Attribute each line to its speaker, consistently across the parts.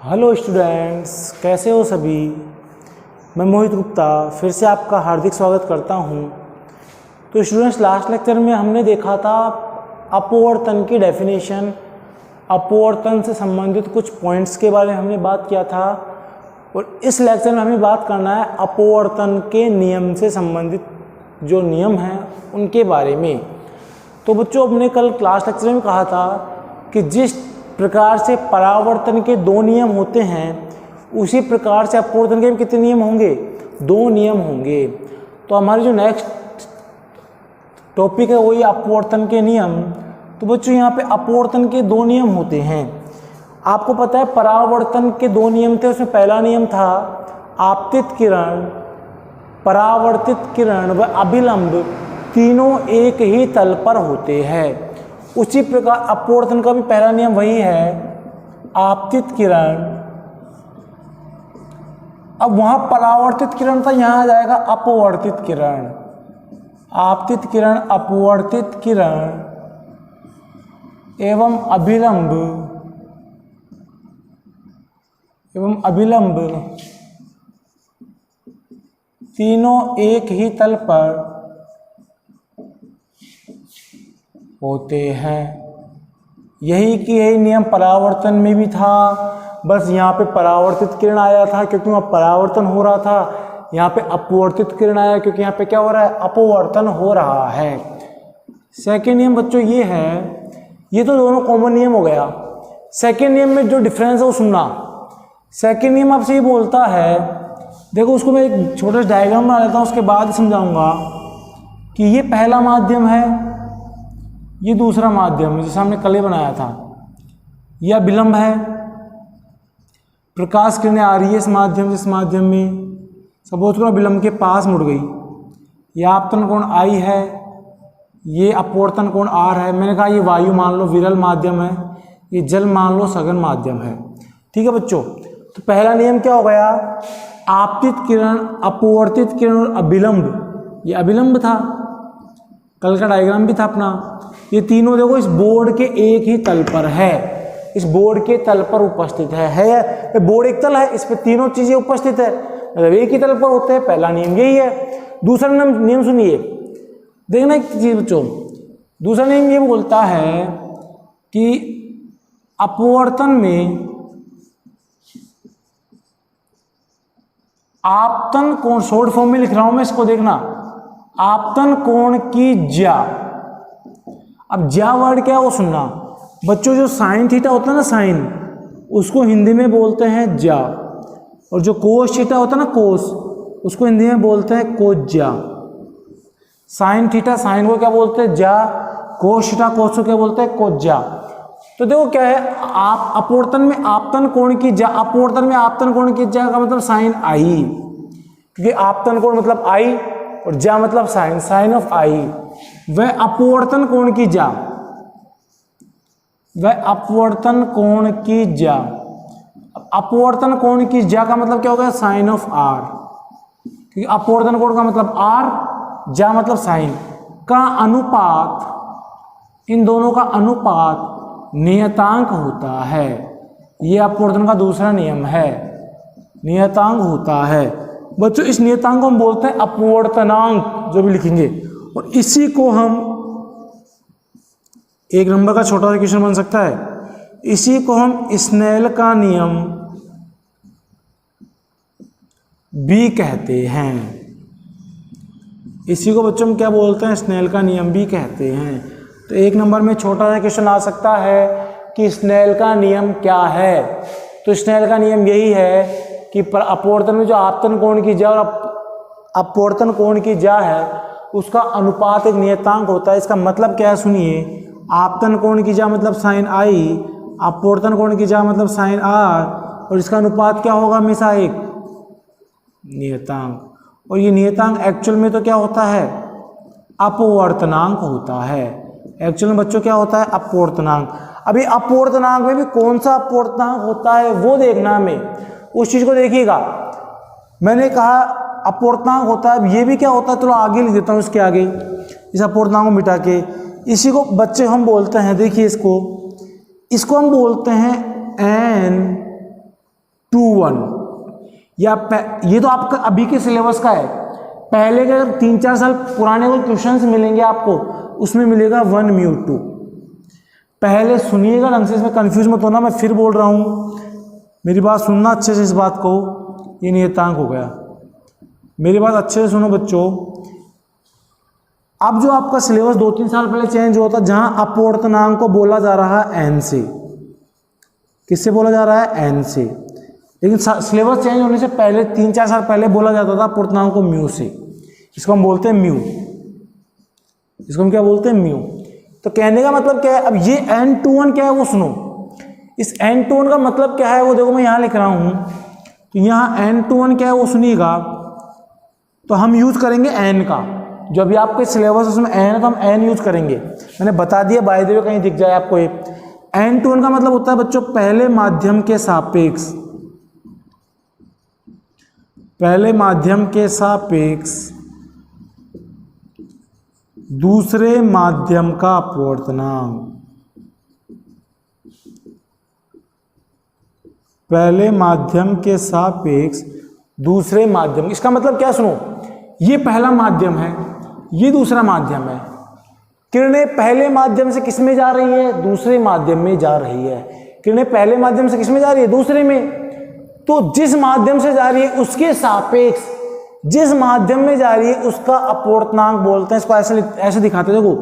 Speaker 1: Hello students, कैसे हो सभी। मैं मोहित गुप्ता फिर से आपका हार्दिक स्वागत करता हूं। तो स्टूडेंट्स, लास्ट लेक्चर में हमने देखा था अपवर्तन की डेफिनेशन, अपवर्तन से संबंधित कुछ पॉइंट्स के बारे में हमने बात किया था। और इस लेक्चर में हमें बात करना है अपवर्तन के नियम से संबंधित जो नियम हैं उनके बारे में। तो बच्चों, हमने कल क्लास लेक्चर में कहा था कि जिस प्रकार से परावर्तन के दो नियम होते हैं उसी प्रकार से अपवर्तन के भी कितने नियम होंगे? दो नियम होंगे। तो हमारे जो नेक्स्ट टॉपिक है वही अपवर्तन के नियम। तो बच्चों, यहाँ पे अपवर्तन के दो नियम होते हैं। आपको पता है परावर्तन के दो नियम थे। उसमें पहला नियम था आपतित किरण, परावर्तित किरण व अभिलंब तीनों एक ही तल पर होते हैं। उसी प्रकार अपवर्तन का भी पहला नियम वही है, आपतित किरण। अब वहां परावर्तित किरण था, यहां आ जाएगा अपवर्तित किरण। आपतित किरण, अपवर्तित किरण एवं अभिलंब तीनों एक ही तल पर होते हैं। यही नियम परावर्तन में भी था, बस यहाँ पे परावर्तित किरण आया था क्योंकि वहाँ परावर्तन हो रहा था। यहाँ पे अपवर्तित किरण आया क्योंकि यहाँ पे क्या हो रहा है? अपवर्तन हो रहा है। सेकेंड नियम बच्चों ये है, ये तो दोनों कॉमन नियम हो गया। सेकेंड नियम में जो डिफरेंस है वो सुनना। सेकेंड नियम आपसे ये बोलता है, देखो उसको मैं एक छोटा सा डायग्राम बना लेता हूँ, उसके बाद समझाऊंगा कि ये पहला माध्यम है, ये दूसरा माध्यम है जैसे हमने कल बनाया था। यह विलंब है, प्रकाश किरणें आ रही है इस माध्यम से, इस माध्यम में सपोज करो विलंब के पास मुड़ गई। यह आपतन कोण I है, ये अपवर्तन कोण R है। मैंने कहा ये वायु मान लो विरल माध्यम है, ये जल मान लो सघन माध्यम है। ठीक है बच्चों, तो पहला नियम क्या हो गया? आपतित किरण, अपवर्तित किरण और अभिलंब, ये अभिलंब था, कल का डायग्राम भी था अपना। ये तीनों देखो इस बोर्ड के एक ही तल पर है, इस बोर्ड के तल पर उपस्थित है। बोर्ड एक तल है, इस पे तीनों चीजें उपस्थित है, मतलब एक ही तल पर होते हैं। पहला नियम यही है। दूसरा नियम सुनिए, देखना एक चीज बच्चों। दूसरा नियम ये बोलता है कि अपवर्तन में आपतन कोण, शॉर्ट फॉर्म में लिख रहा हूं मैं, इसको देखना, आपतन कोण की ज्या। अब ज्या वर्ड क्या है वो सुनना बच्चों। जो साइन थीटा होता है ना, साइन, उसको हिंदी में बोलते हैं ज्या। और जो कोस थीटा होता है ना, कोस, उसको हिंदी में बोलते हैं कोज्या। साइन थीटा, साइन को क्या बोलते हैं? ज्या। कोस थीटा, कोस को क्या बोलते हैं? कोज्या। तो देखो क्या है, आप अपवर्तन में आपतन कोण की ज्या, अपवर्तन में आपतन कोण की ज्या का मतलब साइन आई, क्योंकि आपतन कोण मतलब आई और ज्या मतलब साइन, साइन ऑफ आई। वह अपवर्तन कोण की ज्या, वह अपवर्तन कोण की ज्या। अपवर्तन कोण की ज्या का मतलब क्या होगा? साइन ऑफ आर, क्योंकि अपवर्तन कोण का मतलब आर, ज्या मतलब साइन का अनुपात, इन दोनों का अनुपात नियतांक होता है। यह अपवर्तन का दूसरा नियम है, नियतांक होता है बच्चों। इस नियतांक को हम बोलते हैं अपवर्तनांक, जो भी लिखेंगे। और इसी को हम, एक नंबर का छोटा सा क्वेश्चन बन सकता है, इसी को हम स्नेल का नियम भी कहते हैं। इसी को बच्चों हम क्या बोलते हैं? स्नेल का नियम भी कहते हैं। तो एक नंबर में छोटा सा क्वेश्चन आ सकता है कि स्नेल का नियम क्या है। तो स्नेल का नियम यही है कि अपवर्तन में जो आपतन कोण की ज्या और अपवर्तन कोण की ज्या है उसका अनुपात एक नियतांक होता है। इसका मतलब क्या है सुनिए, आपतन कोण की ज्या मतलब साइन आई, अपवर्तन कोण की ज्या मतलब साइन आर, और इसका अनुपात क्या होगा? हमेशा एक नियतांक। और ये नियतांक एक्चुअल में तो क्या होता है? अपवर्तनांक होता है। एक्चुअल में बच्चों क्या होता है? अपवर्तनांक। अभी अपवर्तनांक में भी कौन सा अपवर्तनांक होता है वो देखना हमें, उस चीज को देखिएगा। मैंने कहा अपवर्तनांक होता है, अब ये भी क्या होता है, चलो आगे लिख देता हूँ इसके आगे, इस अपवर्तनांक को मिटा के। इसी को बच्चे हम बोलते हैं, देखिए इसको हम बोलते हैं एन 2:1 या ये तो आपका अभी के सिलेबस का है। पहले के अगर 3-4 साल पुराने कोई क्वेश्चंस मिलेंगे आपको, उसमें मिलेगा 1μ2। पहले सुनिएगा ढंग से, इसमें कंफ्यूज मत होना, मैं फिर बोल रहा हूँ, मेरी बात सुनना अच्छे से इस बात को। ये नियतांक हो गया, मेरी बात अच्छे से सुनो बच्चों। अब जो आपका सिलेबस 2-3 साल पहले चेंज हुआ था, जहां अपवर्तनांक को बोला जा रहा है एन से, किससे बोला जा रहा है? एन से। लेकिन सिलेबस चेंज होने से पहले 3-4 साल पहले बोला जाता था अपवर्तनांक को म्यू से। इसको हम बोलते हैं म्यू, इसको हम क्या बोलते हैं? म्यू। तो कहने का मतलब क्या है? अब ये n21 क्या है वो सुनो। इस n21 का मतलब क्या है वो देखो, मैं यहाँ लिख रहा हूँ। तो यहाँ n21 क्या है वो सुनिएगा। तो हम यूज करेंगे n का, जो अभी आपके सिलेबस उसमें n है तो हम n यूज करेंगे। मैंने बता दिया, बाय द वे कहीं दिख जाए आपको ये। n21 का मतलब होता है बच्चों पहले माध्यम के सापेक्ष, पहले माध्यम के सापेक्ष दूसरे माध्यम का अपवर्तनांक, पहले माध्यम के सापेक्ष दूसरे माध्यम। इसका मतलब क्या सुनो, ये पहला माध्यम है, ये दूसरा माध्यम है। किरणें पहले माध्यम से किस में जा रही है? दूसरे माध्यम में जा रही है। किरणें पहले माध्यम से किस में जा रही है? दूसरे में। तो जिस माध्यम से जा रही है उसके सापेक्ष जिस माध्यम में जा रही है उसका अपवर्तनांक बोलते हैं। इसको ऐसे दिखाते हैं, देखो,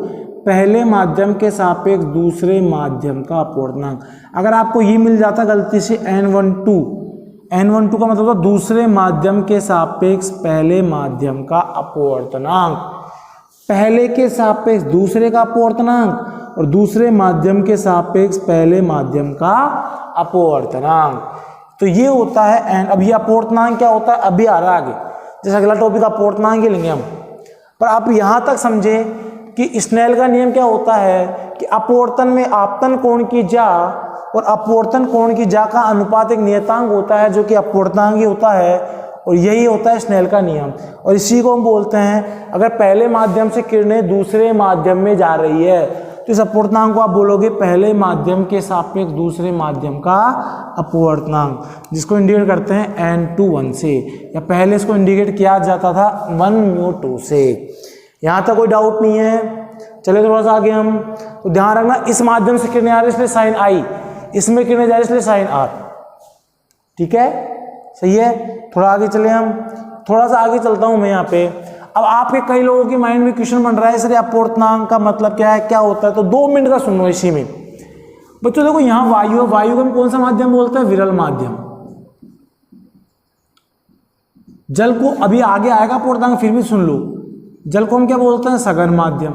Speaker 1: पहले माध्यम के सापेक्ष दूसरे माध्यम का अपवर्तनांक। अगर आपको ये मिल जाता गलती से n12 का मतलब होता दूसरे माध्यम के सापेक्ष पहले माध्यम का अपवर्तनांक, पहले के सापेक्ष दूसरे का अपवर्तनांक और दूसरे माध्यम के सापेक्ष पहले माध्यम का अपवर्तनांक। तो ये होता है n। अब ये अपवर्तनांक क्या होता है अभी आ रहा है आगे, जैसे अगला टॉपिक अपवर्तनांक ही लेंगे हम। पर आप यहां तक समझे कि स्नेल का नियम क्या होता है कि अपवर्तन में आपतन कोण की जा और अपवर्तन कोण की जा का अनुपात एक नियतांक होता है जो कि अपवर्तनांक ही होता है, और यही होता है स्नेल का नियम। और इसी को हम बोलते हैं, अगर पहले माध्यम से किरणें दूसरे माध्यम में जा रही है तो इस अपवर्तनांक को आप बोलोगे पहले माध्यम के सापेक्ष दूसरे माध्यम का अपवर्तनांक, जिसको इंडिकेट करते हैं n21 से, या पहले इसको इंडिकेट किया जाता था 1μ2 से। यहाँ तक कोई डाउट नहीं है। चले थोड़ा सा आगे हम, तो ध्यान रखना इस माध्यम से किरणें आ रही इसलिए साइन आई, इसमें किरणें जा रही इसलिए साइन आर। ठीक है, सही है। थोड़ा आगे चले हम, थोड़ा सा आगे चलता हूं मैं यहाँ पे। अब आपके कई लोगों की माइंड में क्वेश्चन बन रहा है सर अपवर्तनांक का मतलब क्या है, क्या होता है? तो 2 मिनट का सुनो इसी में बच्चों। देखो यहाँ वायु है, वायु को हम कौन सा माध्यम बोलते हैं? विरल माध्यम। जल को अभी आगे आएगा अपवर्तनांक, फिर भी सुन लो, जल को हम क्या बोलते हैं? सघन माध्यम।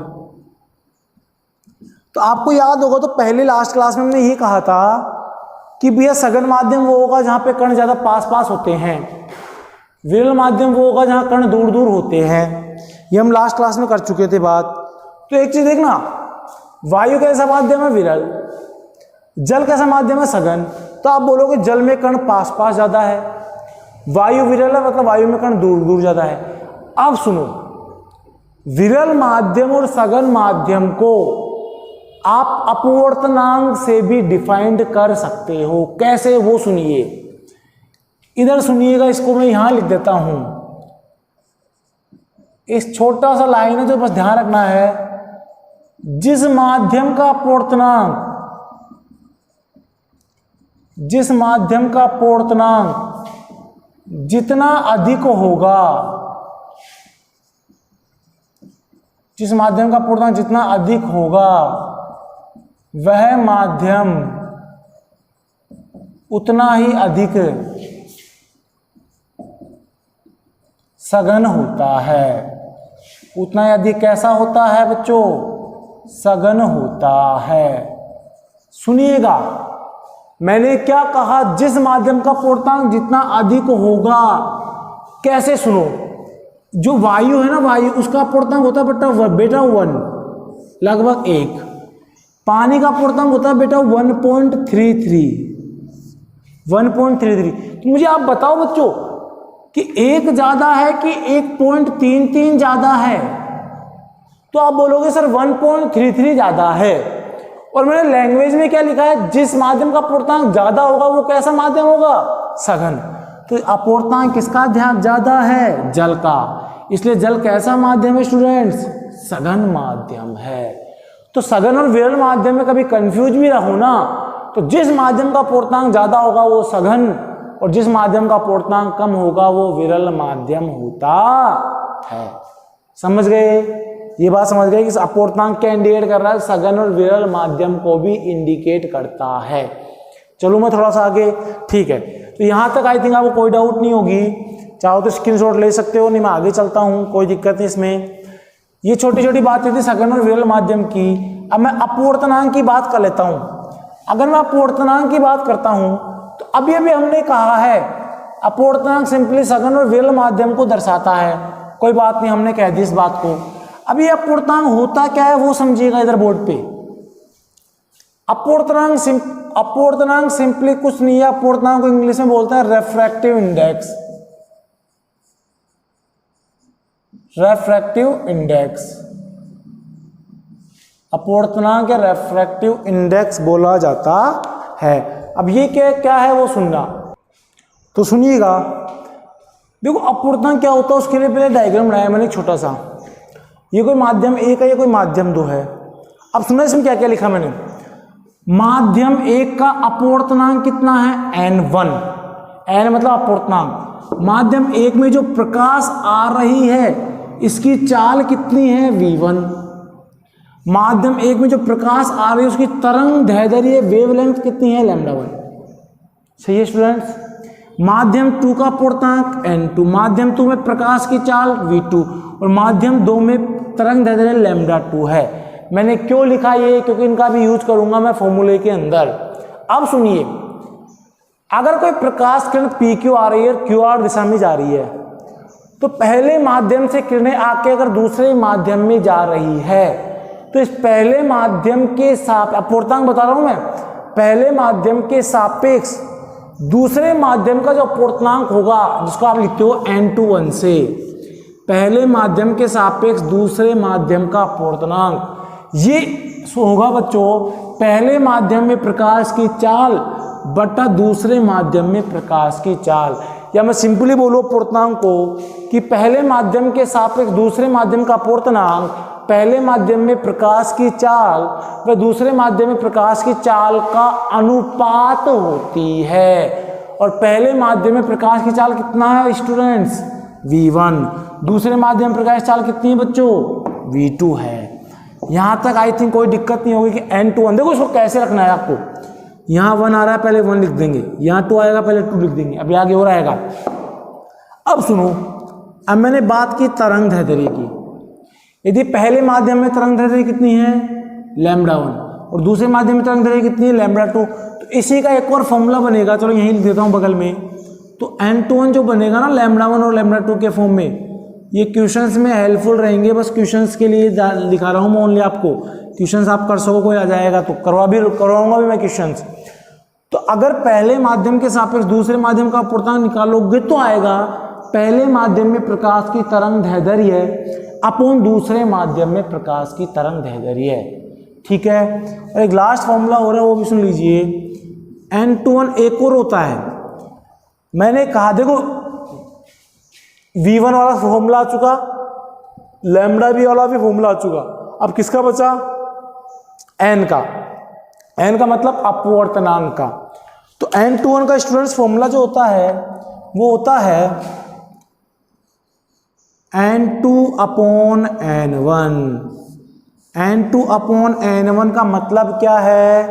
Speaker 1: तो आपको याद होगा, तो पहले लास्ट क्लास में हमने ये कहा था कि भैया सघन माध्यम वो होगा जहां पे कण ज्यादा पास पास होते हैं, विरल माध्यम वो होगा जहां कण दूर दूर होते हैं। ये हम लास्ट क्लास में कर चुके थे बात। तो एक चीज देखना, वायु कैसा माध्यम है? विरल। जल कैसा माध्यम है? सघन। तो आप बोलोगे जल में कण पास पास ज्यादा है, वायु विरल है, मतलब वायु में कण दूर दूर ज्यादा है। अब सुनो, विरल माध्यम और सघन माध्यम को आप अपवर्तनांक से भी डिफाइंड कर सकते हो। कैसे वो सुनिए, इधर सुनिएगा, इसको मैं यहां लिख देता हूं। इस छोटा सा लाइन है जो बस ध्यान रखना है, जिस माध्यम का अपवर्तनांक जितना अधिक होगा, जिस माध्यम का अपवर्तनांक जितना अधिक होगा वह माध्यम उतना ही अधिक सघन होता है। उतना ही अधिक कैसा होता है बच्चों? सघन होता है। सुनिएगा, मैंने क्या कहा? जिस माध्यम का अपवर्तनांक जितना अधिक होगा। कैसे? सुनो, जो वायु है ना, वायु उसका अपवर्तनांक होता है बेटा 1, लगभग 1। पानी का अपवर्तनांक होता है बेटा 1.33। तो मुझे आप बताओ बच्चों कि 1 ज्यादा है कि 1.33 ज्यादा है? तो आप बोलोगे सर 1.33 ज्यादा है। और मैंने लैंग्वेज में क्या लिखा है? जिस माध्यम का अपवर्तनांक ज्यादा होगा वो कैसा माध्यम होगा? सघन। तो अपूर्णांक किसका ध्यान ज्यादा है? जल का। इसलिए जल कैसा माध्यम है स्टूडेंट्स? सघन माध्यम है। तो सघन और विरल माध्यम में कभी कंफ्यूज भी रहो ना, तो जिस माध्यम का अपूर्णांक ज्यादा होगा वो सघन और जिस माध्यम का अपूर्णांक कम होगा वो विरल माध्यम होता है। समझ गए? ये बात समझ गए कि अपूर्णांक क्या इंडिकेट कर रहा है? सघन और विरल माध्यम को भी इंडिकेट करता है। चलो मैं थोड़ा सा आगे, ठीक है। तो यहां तक आई थिंक आपको कोई डाउट नहीं होगी, चाहो तो स्क्रीनशॉट ले सकते हो, नहीं मैं आगे चलता हूं, कोई दिक्कत नहीं इसमें। ये छोटी छोटी बातें थी सघन और विरल माध्यम की। अब मैं अपवर्तनांक की बात कर लेता हूं। अगर मैं अपवर्तनांक की बात करता हूं तो अभी अभी हमने कहा है अपवर्तनांक सिंपली सघन और विरल माध्यम को दर्शाता है, कोई बात नहीं, हमने कह दी इस बात को। अब ये अपवर्तनांक होता क्या है वो समझिएगा इधर बोर्ड पे। अपवर्तनांक सिंपली कुछ नहीं है, अपवर्तनांक को इंग्लिश में बोलते हैं रेफ्रैक्टिव इंडेक्स। रेफ्रैक्टिव इंडेक्स अपवर्तनांक या रेफ्रैक्टिव इंडेक्स बोला जाता है। अब ये क्या है वो सुनना, तो सुनिएगा। देखो अपवर्तनांक क्या होता है उसके लिए पहले डायग्राम बनाया मैंने छोटा सा। ये कोई माध्यम एक है, ये कोई माध्यम दो है। अब सुना इसमें क्या क्या लिखा मैंने। माध्यम एक का अपवर्तनांक कितना है? n1। n मतलब अपवर्तनांक। माध्यम एक में जो प्रकाश आ रही है इसकी चाल कितनी है? v1। माध्यम एक में जो प्रकाश आ रही है उसकी तरंग दैर्ध्य वेवलेंथ कितनी है? λ1। सही है स्टूडेंट्स? माध्यम 2 का अपवर्तनांक n2। माध्यम 2 में प्रकाश की चाल v2 और माध्यम 2 में तरंग दैर्ध्य λ2 है। मैंने क्यों लिखा ये? क्योंकि इनका भी यूज करूंगा मैं फॉर्मूले के अंदर। अब सुनिए, अगर कोई प्रकाश किरण PQ आ रही है और QR दिशा में जा रही है, तो पहले माध्यम से किरणें आके अगर दूसरे माध्यम में जा रही है तो इस पहले माध्यम के साथ अपवर्तनांक बता रहा हूं मैं, पहले माध्यम के सापेक्ष दूसरे माध्यम का जो अपवर्तनांक होगा जिसको आप लिखते हो n21 से, पहले माध्यम के सापेक्ष दूसरे माध्यम का अपवर्तनांक ये होगा बच्चों पहले माध्यम में प्रकाश की चाल बटा दूसरे माध्यम में प्रकाश की चाल। या मैं सिंपली बोलूं अपवर्तनांक को कि पहले माध्यम के सापेक्ष दूसरे माध्यम का अपवर्तनांक पहले माध्यम में प्रकाश की चाल व दूसरे माध्यम में प्रकाश की चाल का अनुपात होती है। और पहले माध्यम में प्रकाश की चाल कितना है स्टूडेंट्स? v1। दूसरे माध्यम में प्रकाश चाल कितनी है बच्चों? v2 है। यहां तक आई थिंक कोई दिक्कत नहीं होगी कि n21। देखो इसको कैसे रखना है आपको, यहां 1 आ रहा है पहले 1 लिख देंगे, यहां 2 आएगा पहले 2 लिख देंगे, अब आगे और आएगा। अब सुनो, अब मैंने बात की तरंग दैर्ध्य की। यदि पहले माध्यम में तरंग दैर्ध्य कितनी है? λ1 और दूसरे माध्यम में तरंग दैर्ध्य कितनी है? λ2। तो इसी का एक और फॉर्मूला बनेगा, चलो यहीं लिख देता हूं बगल में। तो n21 जो बनेगा ना λ1 और λ2 के फॉर्म में, ये क्वेश्चंस में हेल्पफुल रहेंगे, बस क्वेश्चंस के लिए दिखा रहा हूं मैं ओनली आपको। क्वेश्चंस आप कर सको, कोई आ जाएगा तो करवाऊंगा भी मैं क्वेश्चंस। तो अगर पहले माध्यम के सापेक्ष दूसरे माध्यम का अपवर्तनांक निकालोगे तो आएगा पहले माध्यम में प्रकाश की तरंग दैर्ध्य अपॉन दूसरे माध्यम में प्रकाश की तरंग दैर्ध्य। ठीक है, और एक लास्ट फॉर्मूला हो रहा है वो भी सुन लीजिए। n21 एक और होता है, मैंने कहा देखो v1 वाला फॉर्मूला आ चुका, λ वाला भी फॉर्मूला आ चुका, अब किसका बचा? n का। n का मतलब अपवर्तनांक का। तो n21 का स्टूडेंट्स फॉर्मूला जो होता है वो होता है n2 upon n1। n2 upon n1 का मतलब क्या है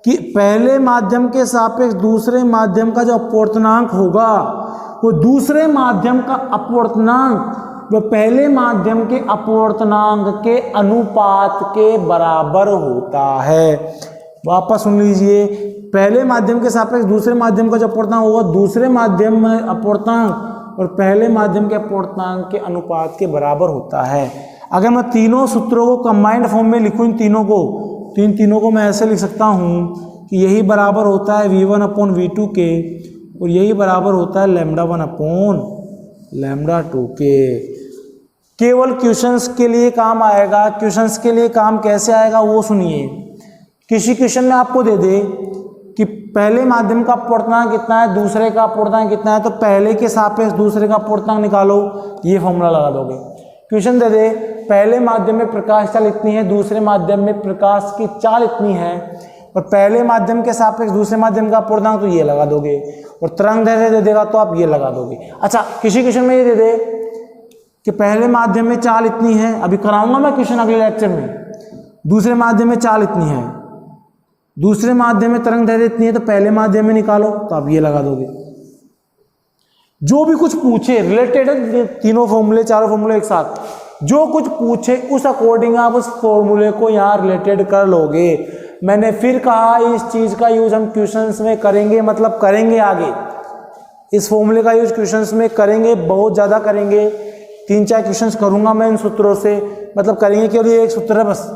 Speaker 1: कि पहले माध्यम के सापेक्ष दूसरे माध्यम का जो अपवर्तनांक होगा वो दूसरे माध्यम का अपवर्तनांक वो पहले माध्यम के अपवर्तनांक के अनुपात के बराबर होता है। वापस सुन लीजिए, पहले माध्यम के सापेक्ष दूसरे माध्यम का जो अपवर्तनांक होगा दूसरे माध्यम में अपवर्तनांक और पहले माध्यम के अपवर्तनांक के अनुपात के बराबर होता है। अगर मैं तीनों सूत्रों को कंबाइंड फॉर्म में लिखूं, इन तीनों को, तो इन तीनों को मैं ऐसे लिख सकता हूं कि यही बराबर होता है v1 अपॉन v2 के और यही बराबर होता है λ1 अपॉन λ2 के। केवल क्वेश्चंस के लिए काम आएगा। क्वेश्चंस के लिए काम कैसे आएगा वो सुनिए। किसी क्वेश्चन में आपको दे दे कि पहले माध्यम का अपवर्तनांक कितना है, दूसरे का अपवर्तनांक कितना है, तो पहले के सापेक्ष दूसरे का अपवर्तनांक निकालो, ये फॉर्मूला लगा दोगे। क्वेश्चन दे दे पहले माध्यम में प्रकाश चाल इतनी है, दूसरे माध्यम में प्रकाश की चाल इतनी है, और पहले माध्यम के सापेक्ष दूसरे माध्यम का अपवर्तनांक, तो ये लगा दोगे, और तरंग दैर्ध्य दे देगा तो आप ये लगा दोगे। अच्छा, किसी क्वेश्चन में ये दे दे कि पहले माध्यम में चाल इतनी है, अभी कराऊंगा मैं क्वेश्चन अगले लेक्चर में, दूसरे माध्यम में चाल इतनी है, दूसरे माध्यम में तरंग दैर्ध्य इतनी है, तो पहले माध्यम में निकालो, तो आप ये लगा दोगे। जो भी कुछ पूछे रिलेटेड है, तीनों फॉर्मूले चारों फॉर्मूले एक साथ, जो कुछ पूछे उस अकॉर्डिंग आप उस फॉर्मूले को यहाँ रिलेटेड कर लोगे। मैंने फिर कहा इस चीज का यूज हम क्वेश्चंस में करेंगे, मतलब करेंगे आगे, इस फॉर्मूले का यूज क्वेश्चंस में करेंगे, बहुत ज्यादा करेंगे। 3-4 क्वेश्चंस करूंगा मैं इन सूत्रों से, मतलब करेंगे केवल ये एक सूत्र है बस,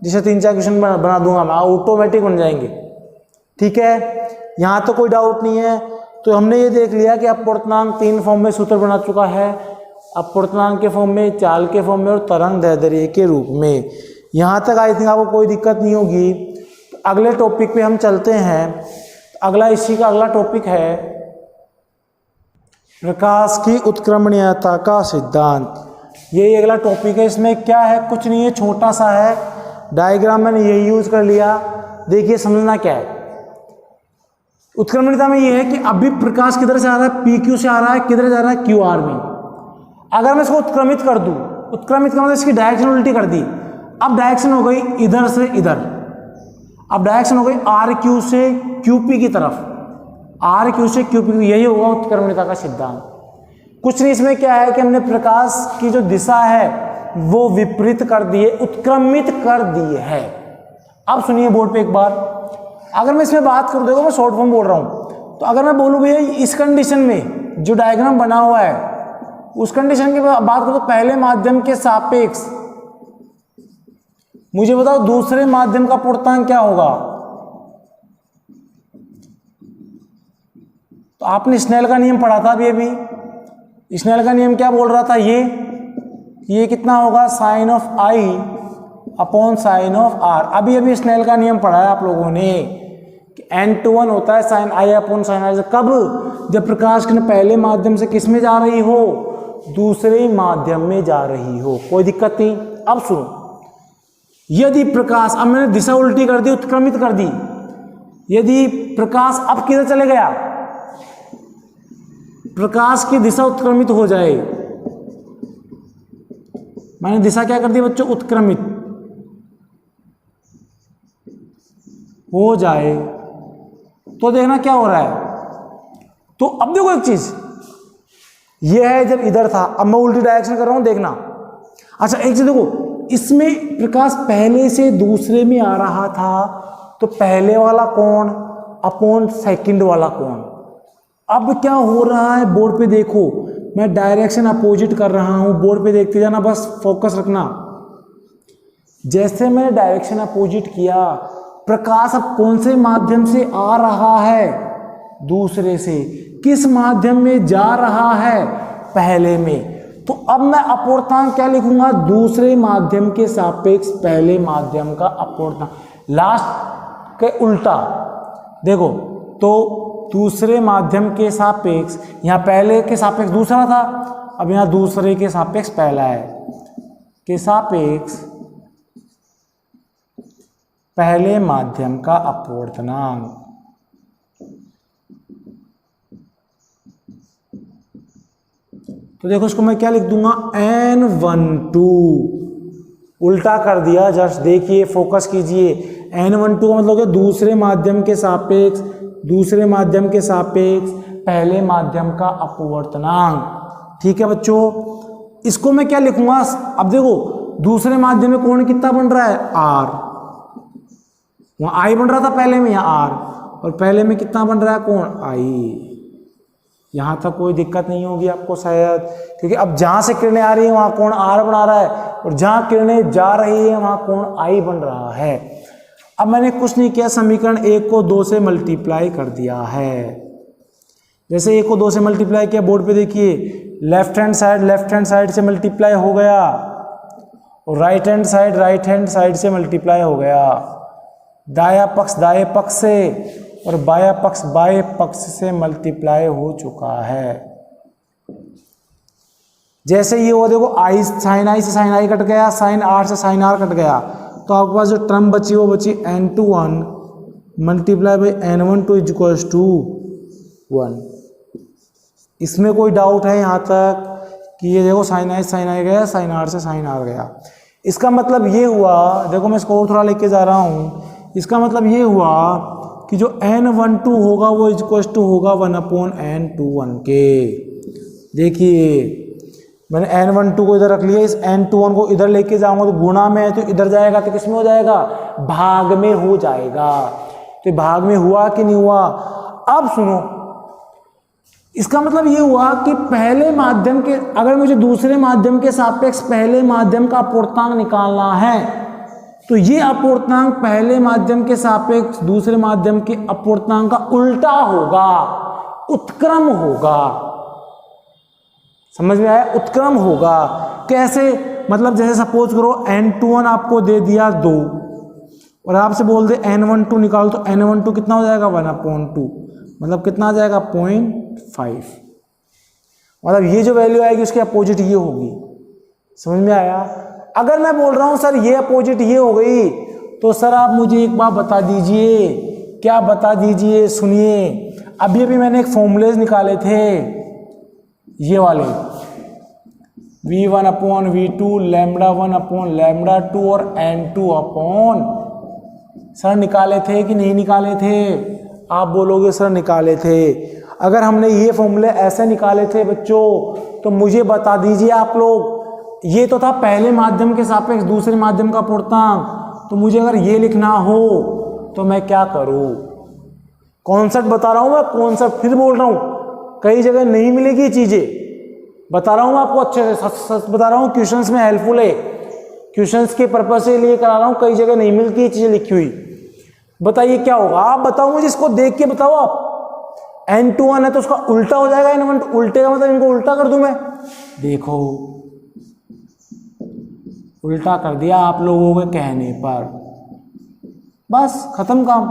Speaker 1: जिसे 3-4 क्वेश्चन बना दूंगा मैं, ऑटोमेटिक बन जाएंगे। ठीक है, यहाँ तो कोई डाउट नहीं है। तो हमने ये देख लिया कि अपवर्तनांक 3 फॉर्म में सूत्र बना चुका है, अपवर्तनांक के फॉर्म में, चाल के फॉर्म में और तरंग दैर्ध्य के रूप में। यहाँ तक आई थिंक आपको कोई दिक्कत नहीं होगी। तो अगले टॉपिक पे हम चलते हैं। अगला इसी का अगला टॉपिक है प्रकाश की उत्क्रमणीयता का सिद्धांत। यही अगला टॉपिक है। इसमें क्या है, कुछ नहीं है, छोटा सा है डायग्राम, मैंने यही यूज कर लिया। देखिए समझना क्या है। उत्क्रमणीयता में ये है कि अभी प्रकाश किधर से आ रहा है, PQ से आ रहा है, किधर जा रहा है, QR में। अगर मैं इसको उत्क्रमित कर दूं, उत्क्रमित का मतलब इसकी डायरेक्शन उल्टी कर दी, अब डायरेक्शन हो गई इधर से इधर, अब डायरेक्शन हो गई RQ से QP की तरफ, RQ से QP, यही होगा उत्क्रमणीयता का सिद्धांत। कुछ नहीं, इसमें क्या है कि हमने प्रकाश की जो दिशा है वो विपरीत कर दिए, उत्क्रमित कर दिए है। अब सुनिए बोर्ड पे एक बार, अगर मैं इसमें बात करूं, देखो मैं शॉर्ट फॉर्म बोल रहा हूं, तो अगर मैं बोलूं भैया इस कंडीशन में जो डायग्राम बना हुआ है उस कंडीशन की बात करूं, तो पहले माध्यम के सापेक्ष मुझे बताओ दूसरे माध्यम का अपवर्तनांक क्या होगा। तो आपने स्नेल का नियम पढ़ा था अभी स्नेल का नियम क्या बोल रहा था, ये कितना होगा, sine of i upon sine of r. अभी स्नेल का नियम पढ़ा है आप लोगों ने कि n/1 होता है sine i upon sine r. कब, जब प्रकाश किरण पहले माध्यम से किस में जा रही हो, दूसरे माध्यम में जा रही हो। कोई दिक्कत नहीं। अब सुनो, यदि प्रकाश, अब मैंने दिशा उल्टी कर दी, उत्क्रमित कर दी, यदि प्रकाश अब किधर चले गया, प्रकाश की दिशा उत्क्रमित हो जाए, मैंने दिशा क्या कर दी बच्चों, उत्क्रमित हो जाए, तो देखना क्या हो रहा है। तो अब देखो एक चीज, यह है जब इधर था, अब मैं उल्टी डायरेक्शन कर रहा हूं, देखना। अच्छा एक चीज देखो, इसमें प्रकाश पहले से दूसरे में आ रहा था, तो पहले वाला कोण अपॉन सेकंड वाला कोण। अब क्या हो रहा है, बोर्ड पे देखो, मैं डायरेक्शन अपोजिट कर रहा हूं, बोर्ड पे देखते जाना, बस फोकस रखना। जैसे मैंने डायरेक्शन अपोजिट किया, प्रकाश अब कौन से माध्यम से आ रहा है, दूसरे से। किस माध्यम में जा रहा है, पहले में। तो अब मैं अपवर्तनांक क्या लिखूंगा, दूसरे माध्यम के सापेक्ष पहले माध्यम का अपवर्तनांक, लास्ट के उल्टा। देखो तो दूसरे माध्यम के सापेक्ष, यहां पहले के सापेक्ष दूसरा था, अब यहां दूसरे के सापेक्ष पहला है, के सापेक्ष पहले माध्यम का अपवर्तनांक। तो देखो इसको मैं क्या लिख दूंगा, N12, उल्टा कर दिया। जस्ट देखिए, फोकस कीजिए। N12 का मतलब है दूसरे माध्यम के सापेक्ष, दूसरे माध्यम के सापेक्ष पहले माध्यम का अपवर्तनांक। ठीक है बच्चों, इसको मैं क्या लिखूंगा, अब देखो दूसरे माध्यम में कोण कितना बन रहा है, R, वहां I बन रहा था पहले में, यहाँ R, और पहले में कितना बन रहा है कोण, I। यहां तक कोई दिक्कत नहीं होगी आपको शायद, क्योंकि अब जहां से किरणें आ रही है वहां कोण R बना रहा है, और जहां किरणें जा रही है वहां कोण I बन रहा है। अब मैंने कुछ नहीं किया, समीकरण 1 को 2 से मल्टीप्लाई कर दिया है। जैसे 1 को 2 से मल्टीप्लाई किया, बोर्ड पे देखिए, लेफ्ट हैंड साइड से मल्टीप्लाई हो गया, और राइट हैंड साइड से मल्टीप्लाई हो गया। दाया पक्ष दाएं पक्ष से, और बाया पक्ष से मल्टीप्लाई हो चुका है। जैसे ये वो देखो आई साइन आई से साइन आई कट गया, साइन आर से साइन आर कट गया, तो आपके पास जो टर्म बची वो बची n21 multiply by n12 is equals to 1। इसमें कोई डाउट है यहाँ तक कि ये देखो साइन आई गया, साइन आर से साइन आर गया। इसका मतलब ये हुआ, देखो मैं इसको और थोड़ा लेके जा रहा हूँ, इसका मतलब ये हुआ कि जो n12 होगा वो इक्वल्स टू होगा 1/n21 के। देखिए मैंने n12 को इधर रख लिया, इस n21 को इधर लेके जाऊंगा तो गुणा में है तो इधर जाएगा तो किस में हो जाएगा, भाग में हो जाएगा। तो भाग में हुआ कि नहीं हुआ। अब सुनो, इसका मतलब ये हुआ कि पहले माध्यम के, अगर मुझे दूसरे माध्यम के सापेक्ष पहले माध्यम का अपूर्णांक निकालना है तो ये अपूर्णांक पहले माध्यम के सापेक्ष दूसरे माध्यम के अपूर्णांक का उल्टा होगा, उत्क्रम होगा। समझ में आया, उत्क्रम होगा। कैसे, मतलब जैसे सपोज करो n21 आपको दे दिया 2 और आपसे बोल दे n12 निकालो, तो n12 कितना हो जाएगा 1/2, मतलब कितना आ जाएगा 0.5। मतलब ये जो वैल्यू आएगी उसकी अपोजिट ये होगी। समझ में आया। अगर मैं बोल रहा हूं सर ये अपोजिट ये हो गई, तो सर आप मुझे एक बात बता दीजिए, क्या बता दीजिए, सुनिए। अभी अभी मैंने एक फॉर्मूलेज निकाले थे, ये वाले v1/v2 λ1/λ2 और n2 सर निकाले थे कि नहीं निकाले थे। आप बोलोगे सर निकाले थे। अगर हमने ये फॉर्मूले ऐसे निकाले थे बच्चों, तो मुझे बता दीजिए आप लोग, ये तो था पहले माध्यम के सापेक्ष दूसरे माध्यम का अपूर्णांक, तो मुझे अगर ये लिखना हो तो मैं क्या करूं। कॉन्सेप्ट बता रहा हूं मैं, कॉन्सेप्ट फिर बोल रहा हूं, कई जगह नहीं मिलेगी चीजें, बता रहा हूं मैं आपको अच्छे से, सच बता रहा हूं। क्वेश्चंस में हेल्पफुल है, क्वेश्चंस के पर्पस से लिए करा रहा हूं, कई जगह नहीं मिलती चीजें लिखी हुई। बताइए क्या होगा, आप बताओ मुझे, इसको देख के बताओ आप। n21 है तो उसका उल्टा हो जाएगा n1, उल्टे का मतलब इनको उल्टा कर दूं मैं। देखो उल्टा कर दिया आप लोगों के कहने पर, बस खत्म काम।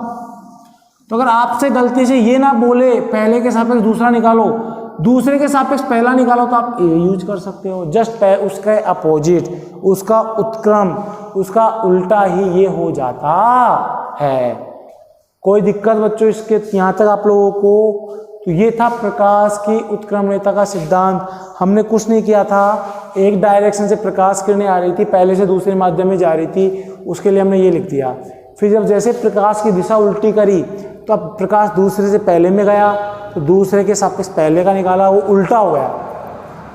Speaker 1: तो अगर आपसे गलती से ये ना बोले पहले के सापेक्ष दूसरा निकालो, दूसरे के सापेक्ष पहला निकालो, तो आप ये यूज कर सकते हो। जस्ट उसका अपोजिट, उसका उत्क्रम, उसका उल्टा ही ये हो जाता है। कोई दिक्कत बच्चों इसके यहाँ तक आप लोगों को। तो ये था प्रकाश की उत्क्रमणीयता का सिद्धांत। हमने कुछ नहीं किया था, एक डायरेक्शन से प्रकाश किरणें आ रही थी, पहले से दूसरे माध्यम में जा रही थी, उसके लिए हमने ये लिख दिया। फिर जब जैसे प्रकाश की दिशा उल्टी करी तो अब प्रकाश दूसरे से पहले में गया, तो दूसरे के सापेक्ष पहले का निकाला, वो उल्टा हो गया,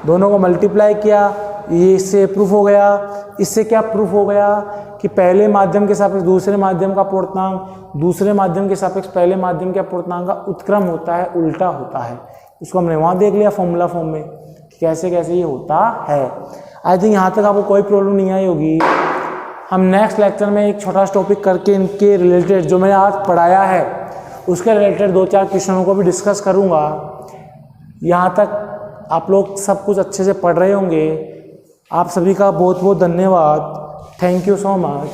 Speaker 1: दोनों को मल्टीप्लाई किया, ये इससे प्रूफ हो गया। इससे क्या प्रूफ हो गया कि पहले माध्यम के सापेक्ष दूसरे माध्यम का अपूर्णांक दूसरे माध्यम के सापेक्ष पहले माध्यम के अपूर्णांक का उत्क्रम होता है, उल्टा होता है। उसको हमने वहाँ देख लिया फॉर्मूला फॉर्म में कि कैसे कैसे ये होता है। आई थिंक यहाँ तक आपको कोई प्रॉब्लम नहीं आई होगी। हम नेक्स्ट लेक्चर में एक छोटा सा टॉपिक करके इनके रिलेटेड जो मैंने आज पढ़ाया है उसके रिलेटेड 2-4 क्वेश्चनों को भी डिस्कस करूँगा। यहाँ तक आप लोग सब कुछ अच्छे से पढ़ रहे होंगे। आप सभी का बहुत बहुत धन्यवाद। Thank you so much.